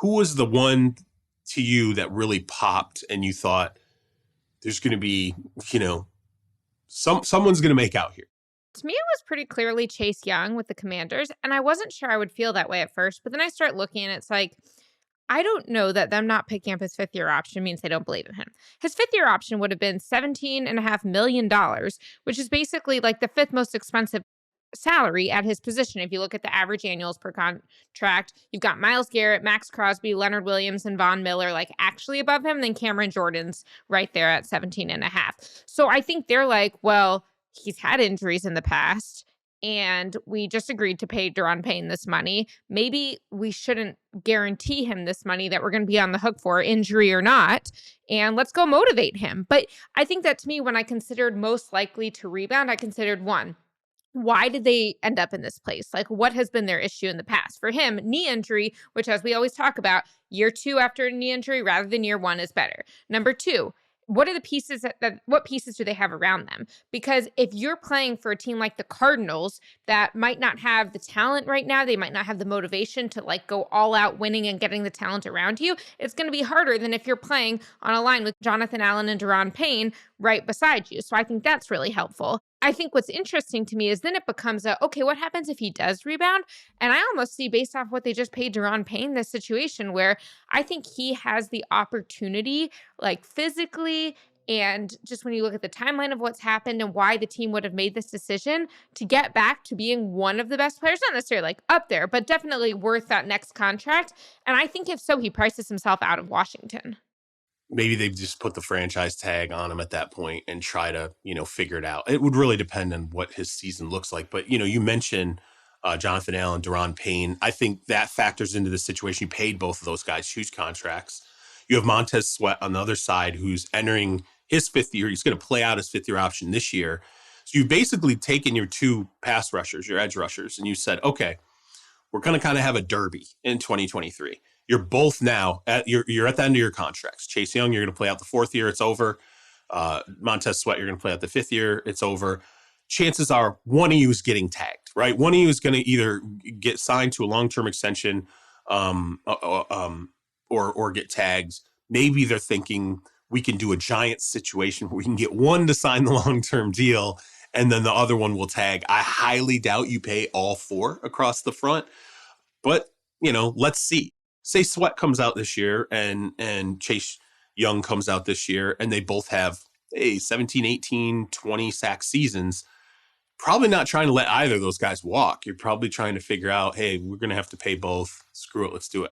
who was the one to you that really popped and you thought there's going to be, someone's going to make out here? To me, it was pretty clearly Chase Young with the Commanders, and I wasn't sure I would feel that way at first, but then I start looking and it's like, I don't know that them not picking up his fifth-year option means they don't believe in him. His fifth-year option would have been $17.5 million, which is basically like the fifth most expensive salary at his position. If you look at the average annuals per contract, you've got Myles Garrett, Max Crosby, Leonard Williams, and Von Miller like actually above him. Then Cameron Jordan's right there at 17.5. So I think they're like, well, he's had injuries in the past and we just agreed to pay Daron Payne this money. Maybe we shouldn't guarantee him this money that we're going to be on the hook for, injury or not, and let's go motivate him. But I think that to me, when I considered most likely to rebound, I considered one, why did they end up in this place? Like, what has been their issue in the past? For him, knee injury, which as we always talk about, year 2 after a knee injury rather than year 1 is better. Number 2, what are the pieces what pieces do they have around them? Because if you're playing for a team like the Cardinals that might not have the talent right now, they might not have the motivation to like go all out winning and getting the talent around you, it's going to be harder than if you're playing on a line with Jonathan Allen and Daron Payne right beside you. So I think that's really helpful. I think what's interesting to me is then it becomes okay, what happens if he does rebound? And I almost see, based off what they just paid Daron Payne, this situation where I think he has the opportunity, like physically, and just when you look at the timeline of what's happened and why the team would have made this decision, to get back to being one of the best players, not necessarily like up there, but definitely worth that next contract. And I think if so, he prices himself out of Washington. Maybe they just put the franchise tag on him at that point and try to, figure it out. It would really depend on what his season looks like. But, you mentioned Jonathan Allen, Daron Payne. I think that factors into the situation. You paid both of those guys huge contracts. You have Montez Sweat on the other side, who's entering his 5th year. He's going to play out his 5th year option this year. So you've basically taken your 2 pass rushers, your edge rushers, and you said, okay, we're going to kind of have a derby in 2023. You're both now you're at the end of your contracts. Chase Young, you're going to play out the 4th year. It's over. Montez Sweat, you're going to play out the 5th year. It's over. Chances are one of you is getting tagged, right? One of you is going to either get signed to a long-term extension or get tagged. Maybe they're thinking we can do a giant situation where we can get one to sign the long-term deal and then the other one will tag. I highly doubt you pay all 4 across the front, but let's see. Say Sweat comes out this year and Chase Young comes out this year and they both have 17, 18, 20 sack seasons. Probably not trying to let either of those guys walk. You're probably trying to figure out, hey, we're going to have to pay both. Screw it. Let's do it.